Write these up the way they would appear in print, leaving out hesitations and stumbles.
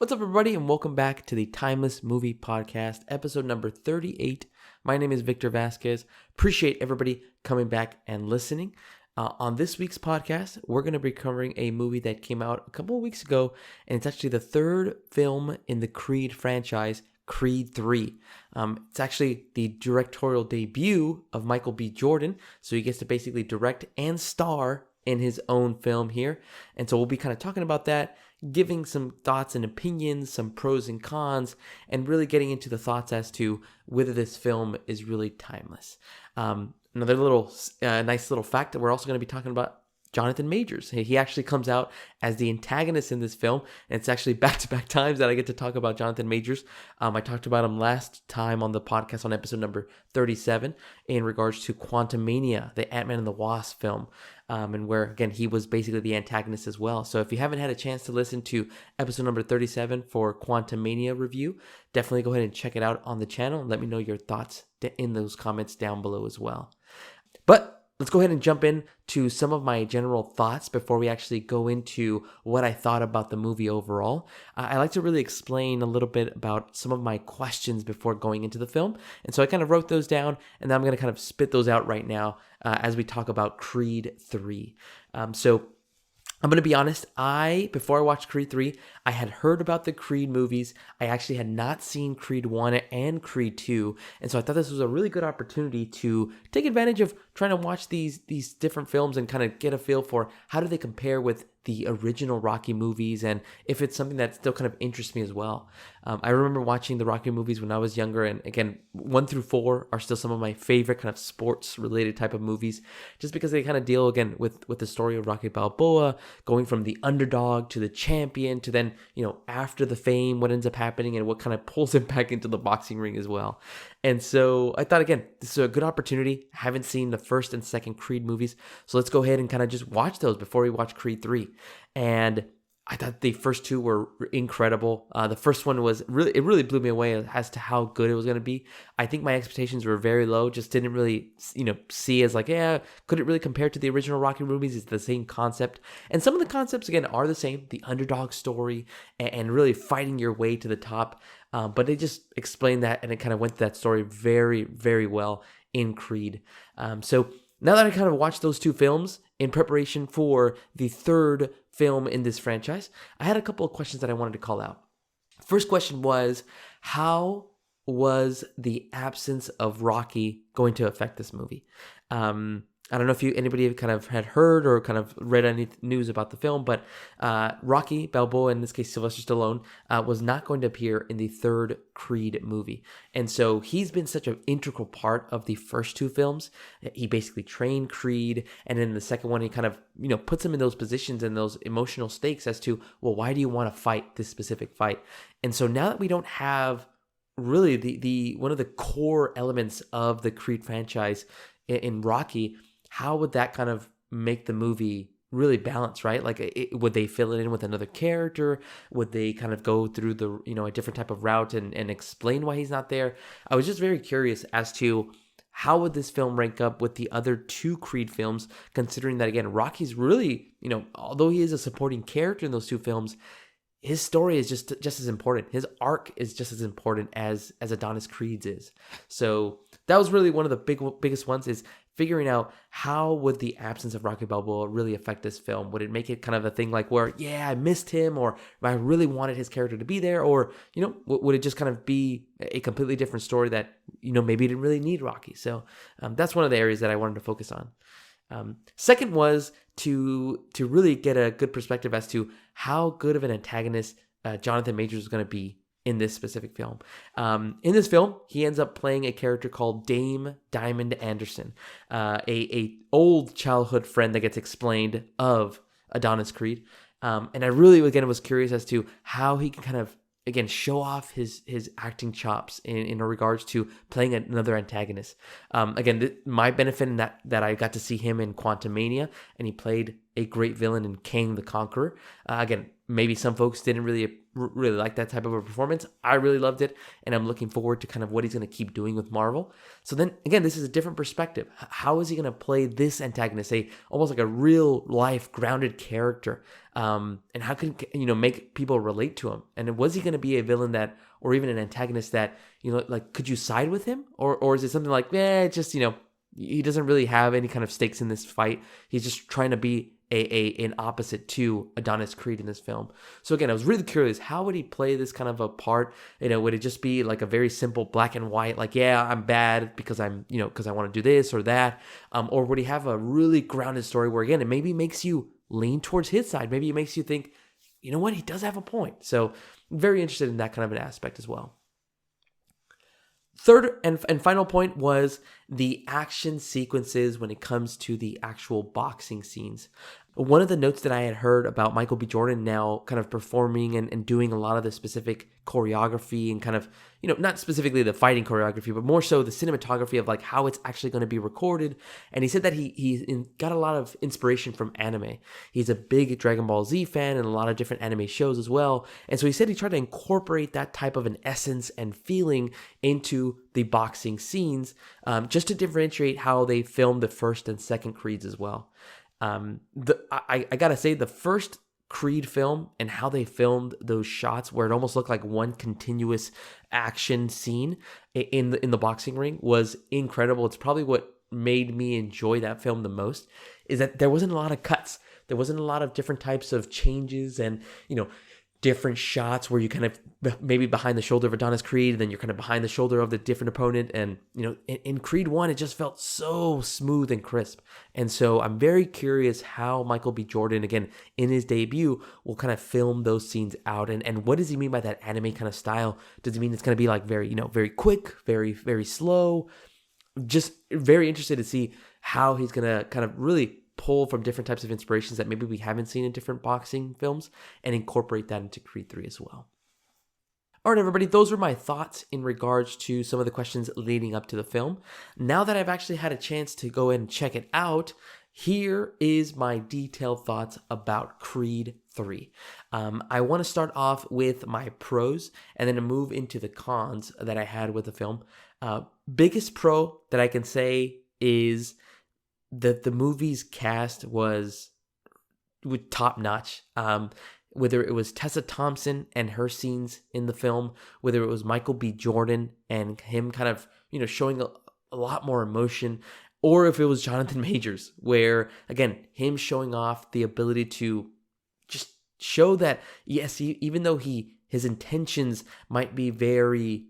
What's up, everybody, and welcome back to the Timeless Movie Podcast, episode number 38. My name is Victor Vasquez. Appreciate everybody coming back and listening. On this week's podcast, we're going to be covering a movie that came out a couple of weeks ago, and it's actually the third film in the Creed franchise, Creed 3. It's actually the directorial debut of Michael B. Jordan, so he gets to basically direct and star in his own film here. And so we'll be kind of talking about that, giving some thoughts and opinions, some pros and cons, and really getting into the thoughts as to whether this film is really timeless. Another little nice little fact that we're also going to be talking about Jonathan Majors. He actually comes out as the antagonist in this film, and it's actually back-to-back times that I get to talk about Jonathan Majors. I talked about him last time on the podcast on episode number 37 in regards to Quantumania, the Ant-Man and the Wasp film, and where, again, he was basically the antagonist as well. So if you haven't had a chance to listen to episode number 37 for Quantumania review, definitely go ahead and check it out on the channel and let me know your thoughts in those comments down below as well. But let's go ahead and jump in to some of my general thoughts before we actually go into what I thought about the movie overall. I like to really explain a little bit about some of my questions before going into the film. And so I kind of wrote those down, and then I'm going to kind of spit those out right now as we talk about Creed 3. So I'm going to be honest, before I watched Creed 3, I had heard about the Creed movies. I actually had not seen Creed 1 and Creed 2, and so I thought this was a really good opportunity to take advantage of trying to watch these different films and kind of get a feel for how do they compare with the original Rocky movies, and if it's something that still kind of interests me as well. I remember watching the Rocky movies when I was younger, and again, 1 through 4 are still some of my favorite kind of sports-related type of movies, just because they kind of deal, again, with the story of Rocky Balboa, going from the underdog to the champion, to then, after the fame, what ends up happening, and what kind of pulls him back into the boxing ring as well. And so I thought, again, this is a good opportunity. I haven't seen the first and second Creed movies, so let's go ahead and kind of just watch those before we watch Creed 3. And I thought the first two were incredible. The first one was it really blew me away as to how good it was going to be. I think my expectations were very low, just didn't really, see as like, could it really compare to the original Rocky movies? It's the same concept. And some of the concepts, again, are the same. The underdog story and really fighting your way to the top. But they just explained that, and it kind of went to that story very, very well in Creed. So now that I kind of watched those two films in preparation for the third film in this franchise, I had a couple of questions that I wanted to call out. First question was, how was the absence of Rocky going to affect this movie? I don't know if anybody kind of had heard or kind of read any news about the film, but Rocky Balboa, in this case Sylvester Stallone, was not going to appear in the third Creed movie. And so he's been such an integral part of the first two films. He basically trained Creed, and in the second one he kind of, puts him in those positions and those emotional stakes as to, well, why do you want to fight this specific fight? And so now that we don't have really the one of the core elements of the Creed franchise in Rocky, how would that kind of make the movie really balance, right? Like, would they fill it in with another character? Would they kind of go through a different type of route and explain why he's not there? I was just very curious as to how would this film rank up with the other two Creed films, considering that, again, Rocky's really, although he is a supporting character in those two films, his story is just as important. His arc is just as important as Adonis Creed's is. So that was really one of the biggest ones, is figuring out how would the absence of Rocky Balboa really affect this film. Would it make it kind of a thing like where, I missed him, or I really wanted his character to be there, or, would it just kind of be a completely different story that, maybe didn't really need Rocky. So that's one of the areas that I wanted to focus on. Second was to really get a good perspective as to how good of an antagonist Jonathan Majors is going to be in this specific film. In this film, he ends up playing a character called Dame Diamond Anderson, a old childhood friend that gets explained of Adonis Creed. And I really, again, was curious as to how he can kind of, again, show off his acting chops in regards to playing another antagonist. Again, my benefit in that I got to see him in Quantumania, and he played a great villain in Kang the Conqueror. Again, maybe some folks didn't really like that type of a performance. I really loved it, and I'm looking forward to kind of what he's going to keep doing with Marvel. So then again, this is a different perspective. How is he going to play this antagonist, almost like a real life grounded character? And how can make people relate to him? And was he going to be a villain that, or even an antagonist that, like, could you side with him, or is it something like, just he doesn't really have any kind of stakes in this fight. He's just trying to be an opposite to Adonis Creed in this film. So again, I was really curious, how would he play this kind of a part? Would it just be like a very simple black and white, like, yeah, I'm bad because because I want to do this or that? Or would he have a really grounded story where, again, it maybe makes you lean towards his side? Maybe it makes you think, you know what, he does have a point. So very interested in that kind of an aspect as well. Third and final point was the action sequences when it comes to the actual boxing scenes. One of the notes that I had heard about Michael B. Jordan now kind of performing and doing a lot of the specific choreography and kind of, not specifically the fighting choreography, but more so the cinematography of like how it's actually going to be recorded. And he said that he got a lot of inspiration from anime. He's a big Dragon Ball Z fan and a lot of different anime shows as well. And so he said he tried to incorporate that type of an essence and feeling into the boxing scenes, just to differentiate how they filmed the first and second Creeds as well. I gotta say, the first Creed film and how they filmed those shots where it almost looked like one continuous action scene in the boxing ring was incredible. It's probably what made me enjoy that film the most, is that there wasn't a lot of cuts. There wasn't a lot of different types of changes and, different shots where you kind of maybe behind the shoulder of Adonis Creed, then you're kind of behind the shoulder of the different opponent. And, in Creed 1, it just felt so smooth and crisp. And so I'm very curious how Michael B. Jordan, again, in his debut, will kind of film those scenes out. And what does he mean by that anime kind of style? Does he mean it's going to be like very, very quick, very, very slow? Just very interested to see how he's going to kind of really pull from different types of inspirations that maybe we haven't seen in different boxing films and incorporate that into Creed 3 as well. All right, everybody, those were my thoughts in regards to some of the questions leading up to the film. Now that I've actually had a chance to go and check it out, here is my detailed thoughts about Creed 3. I want to start off with my pros and then move into the cons that I had with the film. Biggest pro that I can say is that the movie's cast was top notch. Whether it was Tessa Thompson and her scenes in the film, whether it was Michael B. Jordan and him kind of, showing a lot more emotion, or if it was Jonathan Majors, where, again, him showing off the ability to just show that, yes, even though his intentions might be very,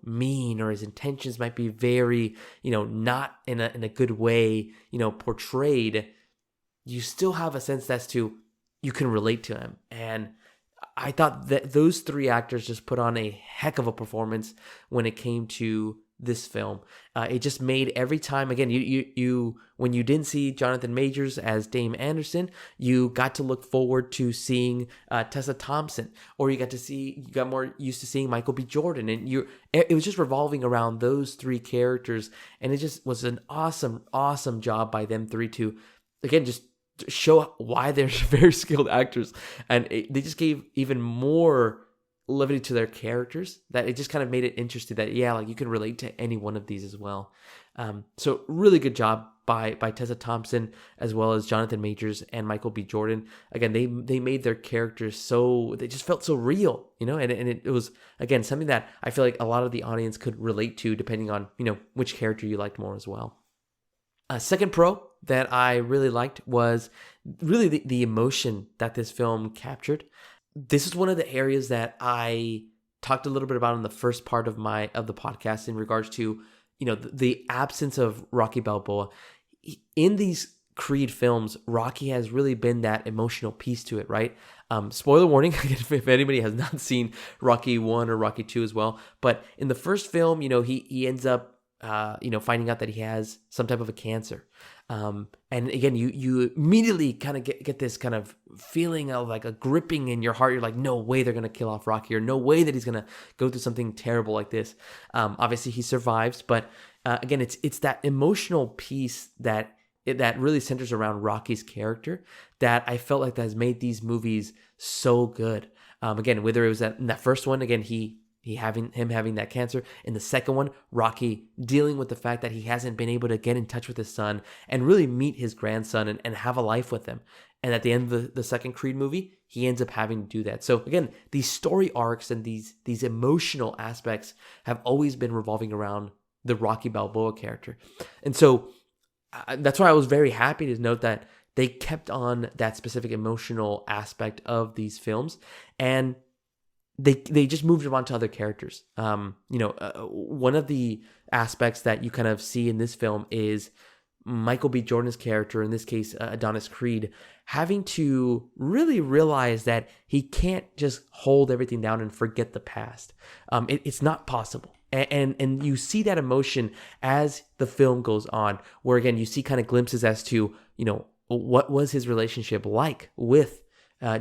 mean, or his intentions might be very, not in a good way, portrayed, you still have a sense as to you can relate to him. And I thought that those three actors just put on a heck of a performance when it came to this film. It just made every time, again, you when you didn't see Jonathan Majors as Dame Anderson, you got to look forward to seeing Tessa Thompson, or you got more used to seeing Michael B. Jordan, and it was just revolving around those three characters, and it just was an awesome job by them three to, again, just show why they're very skilled actors, and they just gave even more levity to their characters, that it just kind of made it interesting that, yeah, like you can relate to any one of these as well. So really good job by Tessa Thompson, as well as Jonathan Majors and Michael B. Jordan. Again, they made their characters they just felt so real, and it was, again, something that I feel like a lot of the audience could relate to, depending on, which character you liked more as well. Second pro that I really liked was really the emotion that this film captured. This is one of the areas that I talked a little bit about in the first part of the podcast in regards to, the absence of Rocky Balboa. In these Creed films, Rocky has really been that emotional piece to it, right? Spoiler warning, if anybody has not seen Rocky 1 or Rocky 2 as well. But in the first film, he ends up, finding out that he has some type of a cancer. And again, you immediately kind of get this kind of feeling of like a gripping in your heart. You're like, no way they're going to kill off Rocky, or no way that he's going to go through something terrible like this. Obviously he survives, but again, it's that emotional piece that really centers around Rocky's character that I felt like that has made these movies so good. Again, whether it was in that first one, again, him having that cancer. In the second one, Rocky dealing with the fact that he hasn't been able to get in touch with his son and really meet his grandson and have a life with him. And at the end of the second Creed movie, he ends up having to do that. So again, these story arcs and these emotional aspects have always been revolving around the Rocky Balboa character. And so that's why I was very happy to note that they kept on that specific emotional aspect of these films, and they just moved on to other characters. One of the aspects that you kind of see in this film is Michael B. Jordan's character, in this case, Adonis Creed, having to really realize that he can't just hold everything down and forget the past. It's not possible. And you see that emotion as the film goes on, where again, you see kind of glimpses as to, what was his relationship like with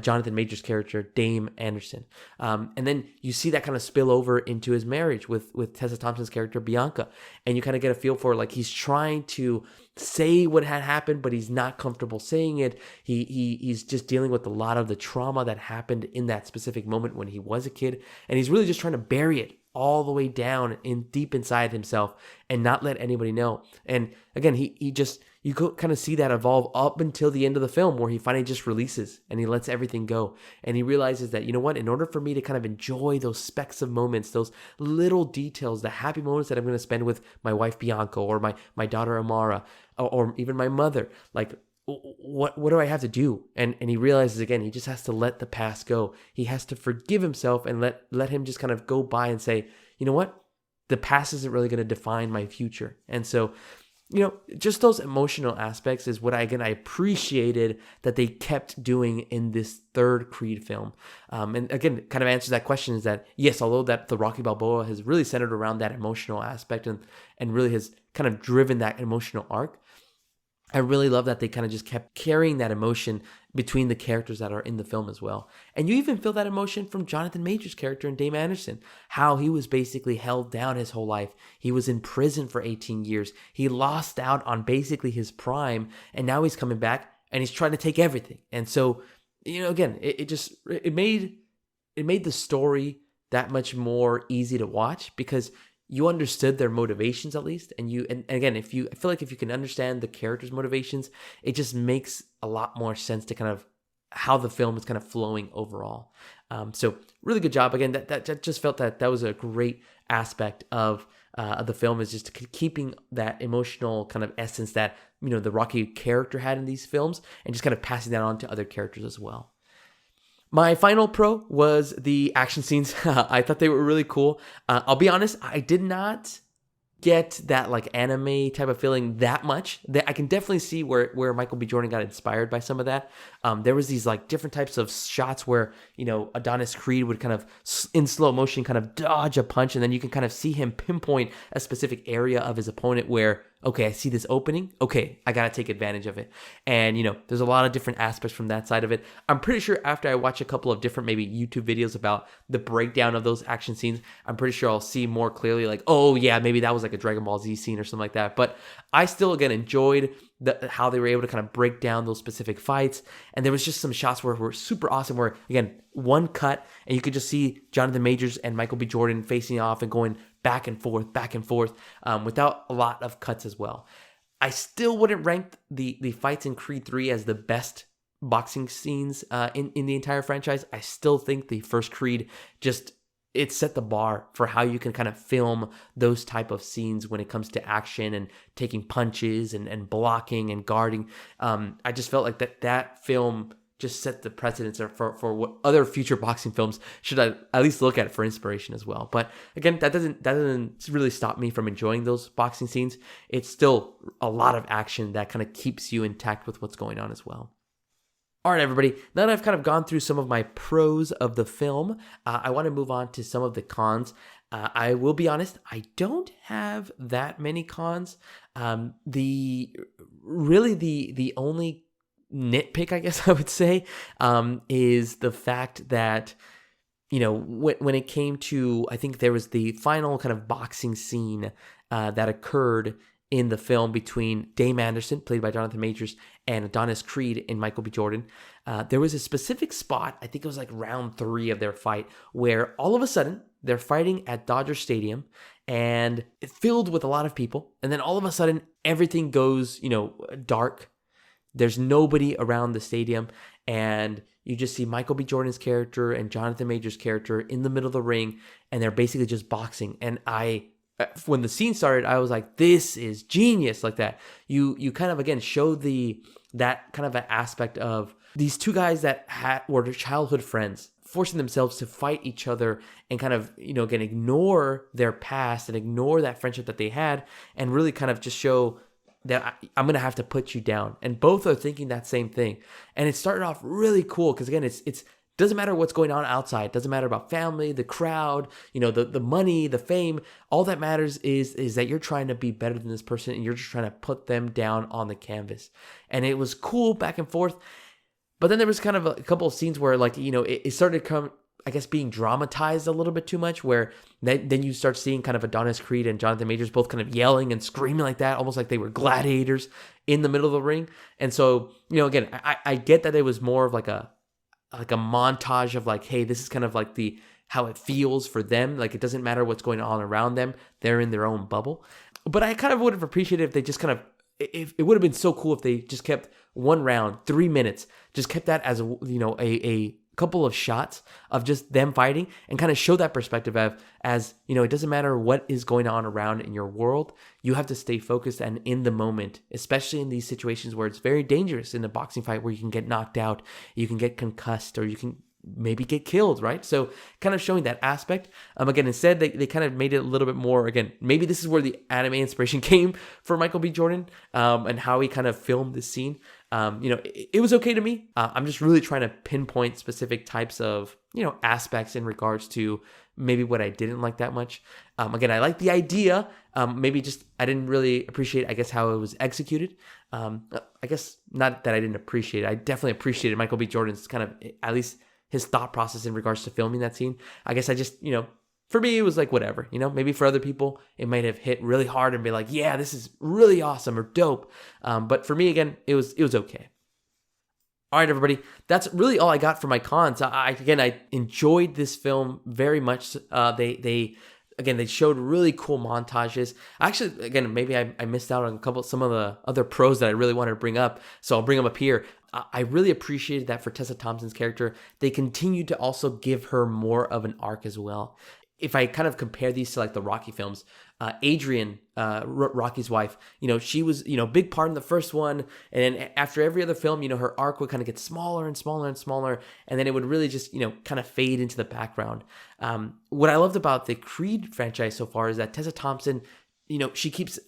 Jonathan Majors' character, Dame Anderson. And then you see that kind of spill over into his marriage with Tessa Thompson's character, Bianca. And you kind of get a feel for, like, he's trying to say what had happened, but he's not comfortable saying it. He's just dealing with a lot of the trauma that happened in that specific moment when he was a kid. And he's really just trying to bury it all the way down deep inside himself and not let anybody know. And again, you could kind of see that evolve up until the end of the film, where he finally just releases and he lets everything go. And he realizes that, in order for me to kind of enjoy those specks of moments, those little details, the happy moments that I'm going to spend with my wife Bianca or my daughter Amara or even my mother, like, what do I have to do? And he realizes, again, he just has to let the past go. He has to forgive himself and let him just kind of go by and say, you know what? The past isn't really going to define my future. And so, just those emotional aspects is what I appreciated that they kept doing in this third Creed film. And again, kind of answers that question, is that, yes, although that the Rocky Balboa has really centered around that emotional aspect and really has kind of driven that emotional arc, I really love that they kind of just kept carrying that emotion between the characters that are in the film as well. And you even feel that emotion from Jonathan Majors' character in Dame Anderson, how he was basically held down his whole life. He was in prison for 18 years. He lost out on basically his prime, and now he's coming back and he's trying to take everything. And so, again, it made the story that much more easy to watch, because you understood their motivations, at least. And again, I feel like if you can understand the characters' motivations, it just makes a lot more sense to kind of how the film is kind of flowing overall. So really good job. Again, that just felt that was a great aspect of the film, is just keeping that emotional kind of essence that, the Rocky character had in these films, and just kind of passing that on to other characters as well. My final pro was the action scenes. I thought they were really cool. I'll be honest, I did not get that like anime type of feeling that much. I can definitely see where Michael B. Jordan got inspired by some of that. There was these like different types of shots where, Adonis Creed would kind of in slow motion kind of dodge a punch, and then you can kind of see him pinpoint a specific area of his opponent where, okay, I see this opening. Okay, I got to take advantage of it. And, there's a lot of different aspects from that side of it. I'm pretty sure after I watch a couple of different maybe YouTube videos about the breakdown of those action scenes, I'm pretty sure I'll see more clearly like, oh yeah, maybe that was like a Dragon Ball Z scene or something like that. But I still, again, enjoyed how they were able to kind of break down those specific fights. And there was just some shots where were super awesome, where, again, one cut and you could just see Jonathan Majors and Michael B. Jordan facing off and going back and forth, without a lot of cuts as well. I still wouldn't rank the fights in Creed 3 as the best boxing scenes in the entire franchise. I still think the first Creed it set the bar for how you can kind of film those type of scenes when it comes to action and taking punches and blocking and guarding. I just felt like that film just set the precedence for what other future boxing films should at least look at for inspiration as well. But again, that doesn't really stop me from enjoying those boxing scenes. It's still a lot of action that kind of keeps you intact with what's going on as well. All right, everybody, now that I've kind of gone through some of my pros of the film, I want to move on to some of the cons. I will be honest, I don't have that many cons. The only nitpick, I guess I would say, is the fact that, when it came to, I think there was the final kind of boxing scene that occurred in the film between Dame Anderson, played by Jonathan Majors, and Adonis Creed in Michael B. Jordan. There was a specific spot, I think it was like round 3 of their fight, where all of a sudden they're fighting at Dodger Stadium and it's filled with a lot of people. And then all of a sudden everything goes, dark. There's nobody around the stadium. And you just see Michael B. Jordan's character and Jonathan Majors' character in the middle of the ring. And they're basically just boxing. And when the scene started, I was like, this is genius. Like that. You kind of, again, show that kind of an aspect of these two guys that were childhood friends, forcing themselves to fight each other and kind of, again, ignore their past and ignore that friendship that they had and really kind of just show that I'm going to have to put you down. And both are thinking that same thing. And it started off really cool because, again, it's doesn't matter what's going on outside. It doesn't matter about family, the crowd, the money, the fame. All that matters is that you're trying to be better than this person and you're just trying to put them down on the canvas. And it was cool back and forth. But then there was kind of a couple of scenes where, like, it started to come, I guess, being dramatized a little bit too much, where then you start seeing kind of Adonis Creed and Jonathan Majors both kind of yelling and screaming like that, almost like they were gladiators in the middle of the ring. And so, again, I get that it was more of like a montage of like, hey, this is kind of like how it feels for them. Like, it doesn't matter what's going on around them. They're in their own bubble. But I kind of would have appreciated if they just kind of, if it would have been so cool if they just kept one round, 3 minutes, just kept that as a couple of shots of just them fighting and kind of show that perspective of, as it doesn't matter what is going on around in your world, you have to stay focused and in the moment, especially in these situations where it's very dangerous in a boxing fight, where you can get knocked out, you can get concussed, or you can maybe get killed, right? So kind of showing that aspect. Again, instead, they kind of made it a little bit more, again, maybe this is where the anime inspiration came for Michael B. Jordan, and how he kind of filmed this scene. It was okay to me. I'm just really trying to pinpoint specific types of, aspects in regards to maybe what I didn't like that much. Again, I like the idea. Maybe just I didn't really appreciate, I guess, how it was executed. I guess not that I didn't appreciate it. I definitely appreciated Michael B. Jordan's kind of, at least his thought process in regards to filming that scene. I guess I just, for me, it was like, whatever, maybe for other people, it might have hit really hard and be like, yeah, this is really awesome or dope. But for me, again, it was okay. All right, everybody, that's really all I got for my cons. I enjoyed this film very much. They showed really cool montages. Actually, again, maybe I missed out on some of the other pros that I really wanted to bring up, so I'll bring them up here. I really appreciated that for Tessa Thompson's character, they continued to also give her more of an arc as well. If I kind of compare these to like the Rocky films, Adrian, Rocky's wife, she was, big part in the first one. And then after every other film, her arc would kind of get smaller and smaller and smaller. And then it would really just, kind of fade into the background. What I loved about the Creed franchise so far is that Tessa Thompson, she keeps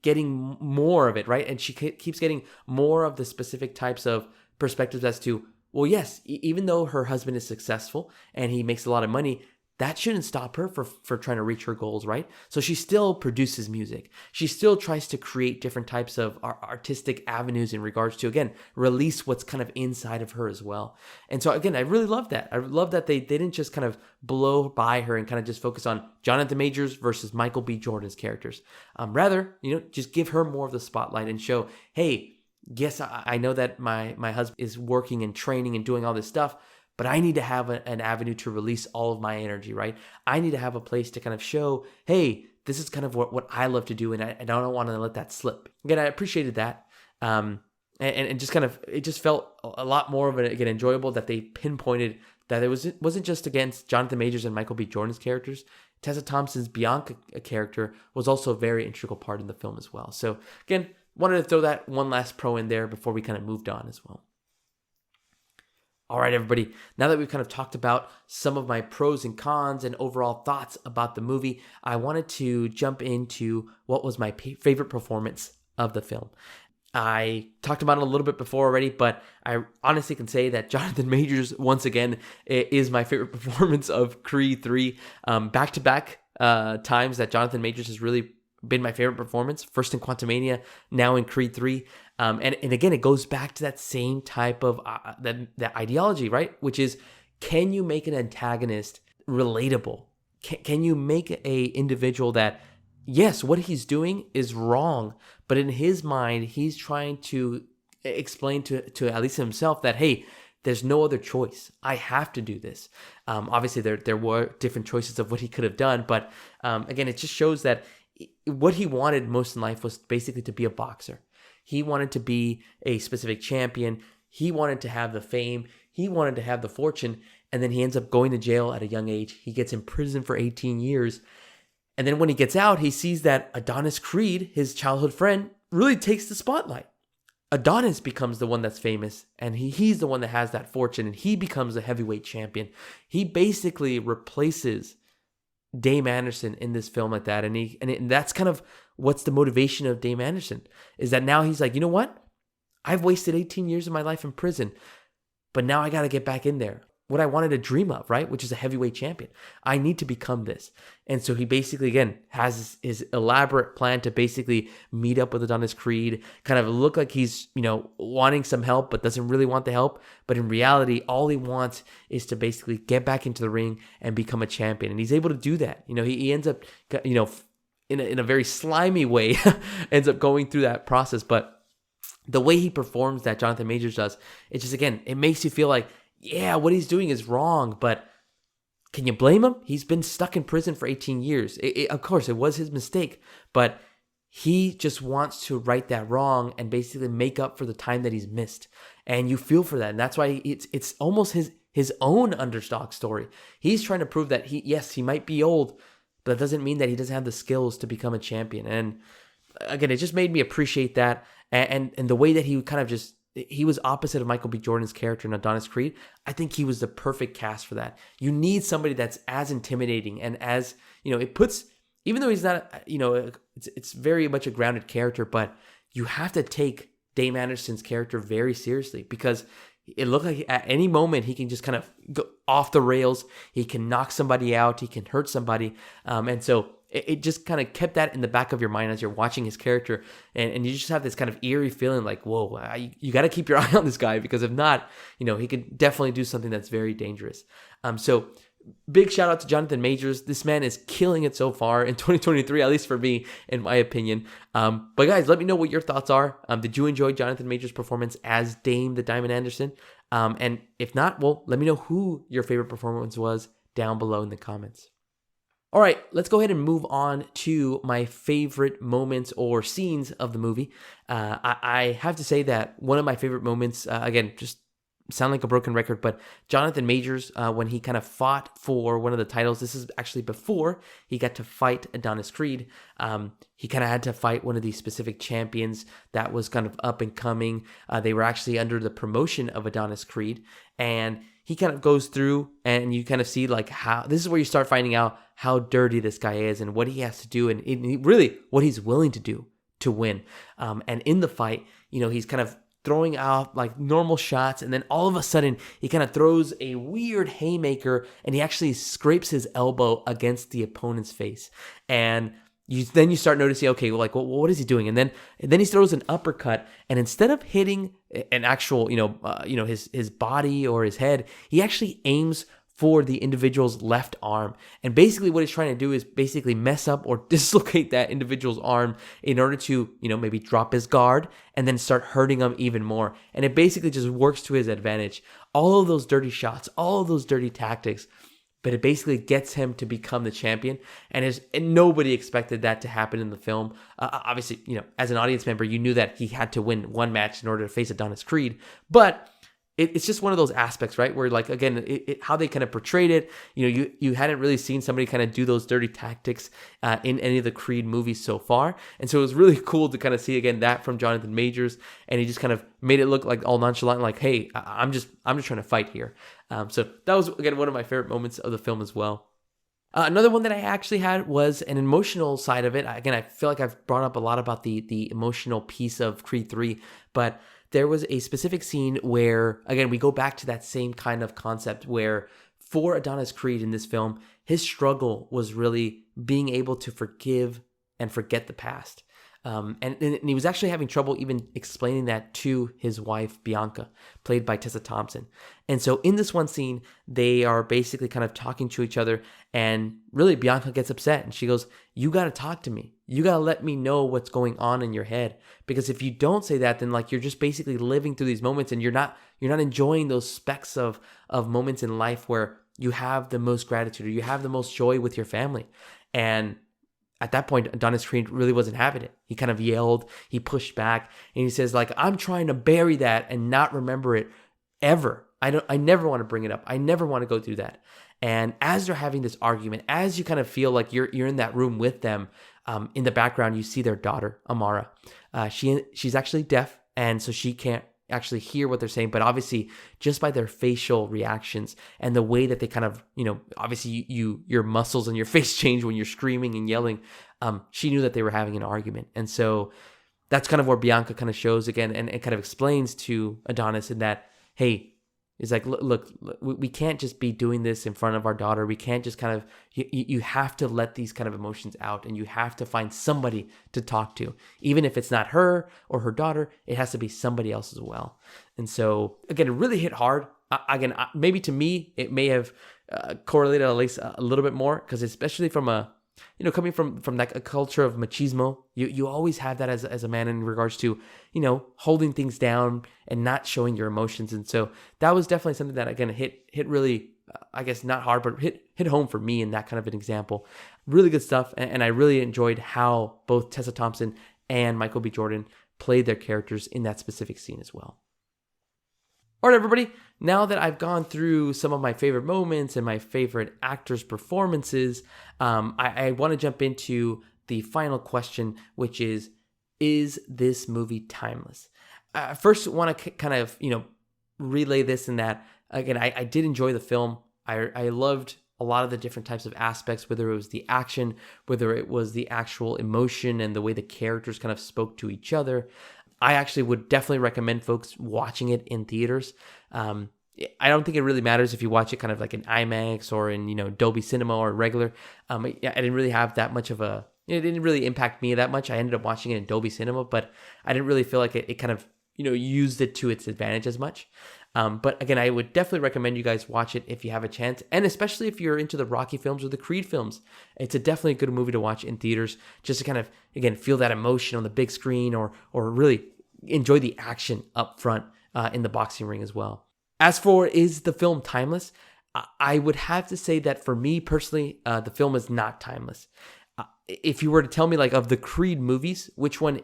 getting more of it, right? And she keeps getting more of the specific types of perspectives as to, well, yes, even though her husband is successful and he makes a lot of money, that shouldn't stop her for trying to reach her goals, right? So she still produces music. She still tries to create different types of artistic avenues in regards to, again, release what's kind of inside of her as well. And so, again, I really love that. I love that they didn't just kind of blow by her and kind of just focus on Jonathan Majors versus Michael B. Jordan's characters. Rather, just give her more of the spotlight and show, hey, yes, I know that my husband is working and training and doing all this stuff, but I need to have an avenue to release all of my energy, right? I need to have a place to kind of show, hey, this is kind of what I love to do, and I don't want to let that slip. Again, I appreciated that. And just kind of, it just felt a lot more of it, again, enjoyable that they pinpointed that it wasn't just against Jonathan Majors and Michael B. Jordan's characters. Tessa Thompson's Bianca character was also a very integral part in the film as well. So again, wanted to throw that one last pro in there before we kind of moved on as well. All right, everybody, now that we've kind of talked about some of my pros and cons and overall thoughts about the movie, I wanted to jump into what was my favorite performance of the film. I talked about it a little bit before already, but I honestly can say that Jonathan Majors, once again, is my favorite performance of Creed 3. Back-to-back times that Jonathan Majors has really been my favorite performance, first in Quantumania, now in Creed 3. And again, it goes back to that same type of that ideology, right? Which is, can you make an antagonist relatable? Can you make a individual that yes, what he's doing is wrong, but in his mind, he's trying to explain to at least himself that, hey, there's no other choice. I have to do this. Obviously, there were different choices of what he could have done, but again, it just shows that what he wanted most in life was basically to be a boxer. He wanted to be a specific champion. He wanted to have the fame. He wanted to have the fortune, and then he ends up going to jail at a young age. He gets imprisoned for 18 years. And then when he gets out, he sees that Adonis Creed, his childhood friend, really takes the spotlight. Adonis becomes the one that's famous, and he's the one that has that fortune, and he becomes a heavyweight champion. He basically replaces Dame Anderson in this film like that, and that's kind of what's the motivation of Dame Anderson, is that now he's like, you know what? I've wasted 18 years of my life in prison, but now I got to get back in there. What I wanted to dream of, right? Which is a heavyweight champion. I need to become this. And so he basically, again, has his elaborate plan to basically meet up with Adonis Creed, kind of look like he's, wanting some help, but doesn't really want the help. But in reality, all he wants is to basically get back into the ring and become a champion. And he's able to do that. He ends up, in a very slimy way, ends up going through that process. But the way he performs that Jonathan Majors does, it just, again, it makes you feel like, yeah, what he's doing is wrong, but can you blame him? He's been stuck in prison for 18 years. Of course, it was his mistake, but he just wants to right that wrong and basically make up for the time that he's missed. And you feel for that. And that's why it's almost his own underdog story. He's trying to prove that he might be old, but that doesn't mean that he doesn't have the skills to become a champion. And again, it just made me appreciate that. And the way that he kind of he was opposite of Michael B. Jordan's character in Adonis Creed. I think he was the perfect cast for that. You need somebody that's as intimidating and as, it puts, even though he's not, it's very much a grounded character, but you have to take Dame Anderson's character very seriously because it looked like at any moment he can just kind of go off the rails. He can knock somebody out. He can hurt somebody. And so it just kind of kept that in the back of your mind as you're watching his character. And you just have this kind of eerie feeling like, whoa, you got to keep your eye on this guy because if not, he could definitely do something that's very dangerous. So big shout out to Jonathan Majors. This man is killing it so far in 2023, at least for me, in my opinion. But guys, let me know what your thoughts are. Did you enjoy Jonathan Majors' performance as Dame the Diamond Anderson? And if not, well, let me know who your favorite performance was down below in the comments. All right, let's go ahead and move on to my favorite moments or scenes of the movie. I have to say that one of my favorite moments, again, just sound like a broken record, but Jonathan Majors, when he kind of fought for one of the titles, this is actually before he got to fight Adonis Creed. He kind of had to fight one of these specific champions that was kind of up and coming. They were actually under the promotion of Adonis Creed, and he kind of goes through and you kind of see like how, this is where you start finding out how dirty this guy is and what he has to do and really what he's willing to do to win. And in the fight, he's kind of throwing out like normal shots, and then all of a sudden he kind of throws a weird haymaker and he actually scrapes his elbow against the opponent's face. And then you start noticing, okay, well, like, what is he doing? And then he throws an uppercut, and instead of hitting an actual, his body or his head, he actually aims for the individual's left arm. And basically what he's trying to do is basically mess up or dislocate that individual's arm in order to, maybe drop his guard and then start hurting him even more. And it basically just works to his advantage. All of those dirty shots, all of those dirty tactics, but it basically gets him to become the champion. And nobody expected that to happen in the film. Obviously, as an audience member, you knew that he had to win one match in order to face Adonis Creed. But it's just one of those aspects, right? Where like, again, how they kind of portrayed it, you hadn't really seen somebody kind of do those dirty tactics in any of the Creed movies so far. And so it was really cool to kind of see, again, that from Jonathan Majors. And he just kind of made it look like all nonchalant, like, hey, I'm just trying to fight here. So that was, again, one of my favorite moments of the film as well. Another one that I actually had was an emotional side of it. Again, I feel like I've brought up a lot about the emotional piece of Creed 3, but there was a specific scene where, again, we go back to that same kind of concept where for Adonis Creed in this film, his struggle was really being able to forgive and forget the past. And he was actually having trouble even explaining that to his wife, Bianca, played by Tessa Thompson. And so in this one scene, they are basically kind of talking to each other, and really Bianca gets upset and she goes, "You got to talk to me. You got to let me know what's going on in your head. Because if you don't say that, then like you're just basically living through these moments and you're not enjoying those specks of moments in life where you have the most gratitude or you have the most joy with your family." And at that point, Adonis Creed really wasn't having it. He kind of yelled, he pushed back, and he says, like, "I'm trying to bury that and not remember it ever. I never want to bring it up. I never want to go through that." And as they're having this argument, as you kind of feel like you're in that room with them, in the background, you see their daughter, Amara. She's actually deaf, and so she can't actually hear what they're saying, but obviously just by their facial reactions and the way that they kind of, obviously your muscles and your face change when you're screaming and yelling, she knew that they were having an argument. And so that's kind of where Bianca kind of shows again and kind of explains to Adonis in that, hey, it's like, look, we can't just be doing this in front of our daughter. We can't just kind of, you have to let these kind of emotions out, and you have to find somebody to talk to. Even if it's not her or her daughter, it has to be somebody else as well. And so, again, it really hit hard. Again, maybe to me, it may have correlated at least a little bit more, because especially from coming from that a culture of machismo, you always have that as a man in regards to, holding things down and not showing your emotions. And so that was definitely something that, again, hit really, I guess not hard, but hit home for me in that kind of an example. Really good stuff. And I really enjoyed how both Tessa Thompson and Michael B. Jordan played their characters in that specific scene as well. All right, everybody, now that I've gone through some of my favorite moments and my favorite actors' performances, I want to jump into the final question, which is this movie timeless? First, I want to kind of, relay this in that, again, I did enjoy the film. I loved a lot of the different types of aspects, whether it was the action, whether it was the actual emotion and the way the characters kind of spoke to each other. I actually would definitely recommend folks watching it in theaters. I don't think it really matters if you watch it kind of like in IMAX or in, Dolby Cinema or regular. I didn't really have that much of it didn't really impact me that much. I ended up watching it in Dolby Cinema, but I didn't really feel like it kind of, used it to its advantage as much. But again, I would definitely recommend you guys watch it if you have a chance. And especially if you're into the Rocky films or the Creed films, it's definitely a good movie to watch in theaters, just to kind of, again, feel that emotion on the big screen or really enjoy the action up front in the boxing ring as well. As for, is the film timeless? I would have to say that for me personally, the film is not timeless. If you were to tell me, like, of the Creed movies, which one,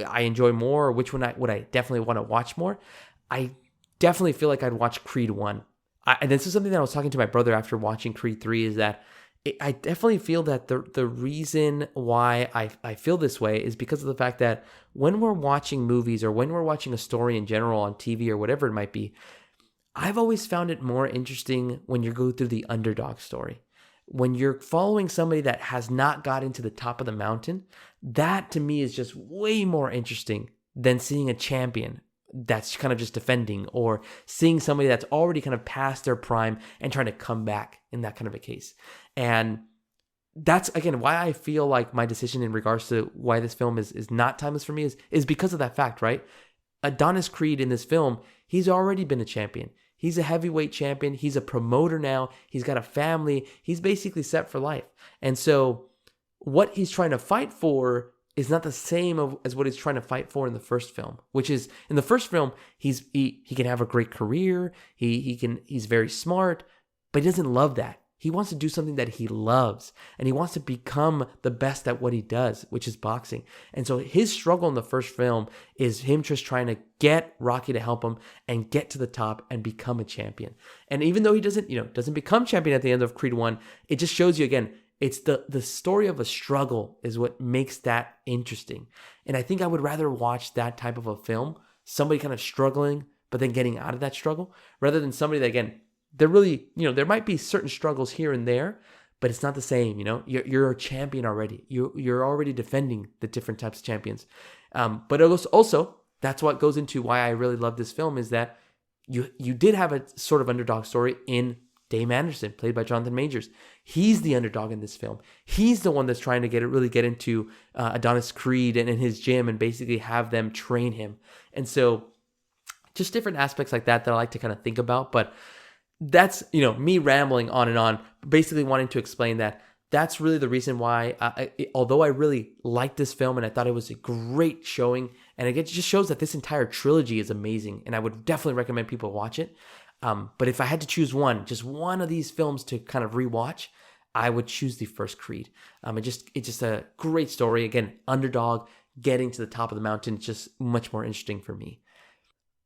I enjoy more, or which one would I definitely want to watch more, I definitely feel like I'd watch Creed 1. And this is something that I was talking to my brother after watching Creed 3, is that I definitely feel that the reason why I feel this way is because of the fact that when we're watching movies or when we're watching a story in general on TV or whatever it might be, I've always found it more interesting when you go through the underdog story. When you're following somebody that has not gotten to the top of the mountain, that to me is just way more interesting than seeing a champion that's kind of just defending, or seeing somebody that's already kind of past their prime and trying to come back in that kind of a case. And that's, again, why I feel like my decision in regards to why this film is not timeless for me is because of that fact, right? Adonis Creed in this film, he's already been a champion. He's a heavyweight champion. He's a promoter now. He's got a family. He's basically set for life. And so what he's trying to fight for is not the same as what he's trying to fight for in the first film, which is, in the first film, he can have a great career. He's very smart, but he doesn't love that. He wants to do something that he loves, and he wants to become the best at what he does, which is boxing. And so his struggle in the first film is him just trying to get Rocky to help him and get to the top and become a champion. And even though he doesn't become champion at the end of Creed 1, it just shows you, again, it's the story of a struggle is what makes that interesting. And I think I would rather watch that type of a film, somebody kind of struggling, but then getting out of that struggle, rather than somebody that, again, they're really, there might be certain struggles here and there, but it's not the same. You're a champion already. You're already defending the different types of champions. But also, that's what goes into why I really love this film, is that you did have a sort of underdog story in Dame Anderson, played by Jonathan Majors. He's the underdog in this film. He's the one that's trying to really get into Adonis Creed and in his gym and basically have them train him. And so just different aspects like that I like to kind of think about. But that's, me rambling on and on, basically wanting to explain that that's really the reason why, although I really liked this film and I thought it was a great showing, and it just shows that this entire trilogy is amazing, and I would definitely recommend people watch it. But if I had to choose just one of these films to kind of rewatch, I would choose the first Creed. It's just a great story. Again, underdog getting to the top of the mountain, just much more interesting for me.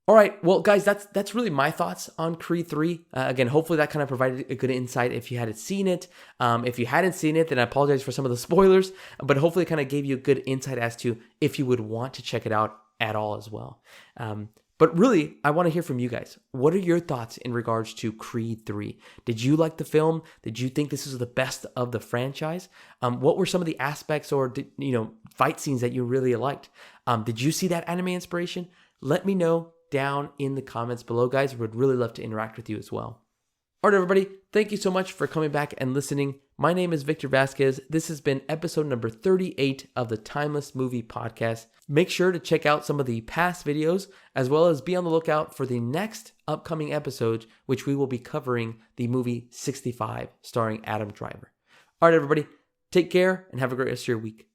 All right, well, guys, that's really my thoughts on Creed 3. Again, hopefully that kind of provided a good insight if you hadn't seen it. If you hadn't seen it, then I apologize for some of the spoilers, but hopefully it kind of gave you a good insight as to if you would want to check it out at all as well. But really, I want to hear from you guys. What are your thoughts in regards to Creed 3? Did you like the film? Did you think this was the best of the franchise? What were some of the aspects or fight scenes that you really liked? Did you see that anime inspiration? Let me know down in the comments below, guys. Would really love to interact with you as well. All right, everybody, thank you so much for coming back and listening. My name is Victor Vasquez. This has been episode number 38 of the Timeless Movie Podcast. Make sure to check out some of the past videos, as well as be on the lookout for the next upcoming episode, which we will be covering the movie 65, starring Adam Driver. All right, everybody, take care and have a great rest of your week.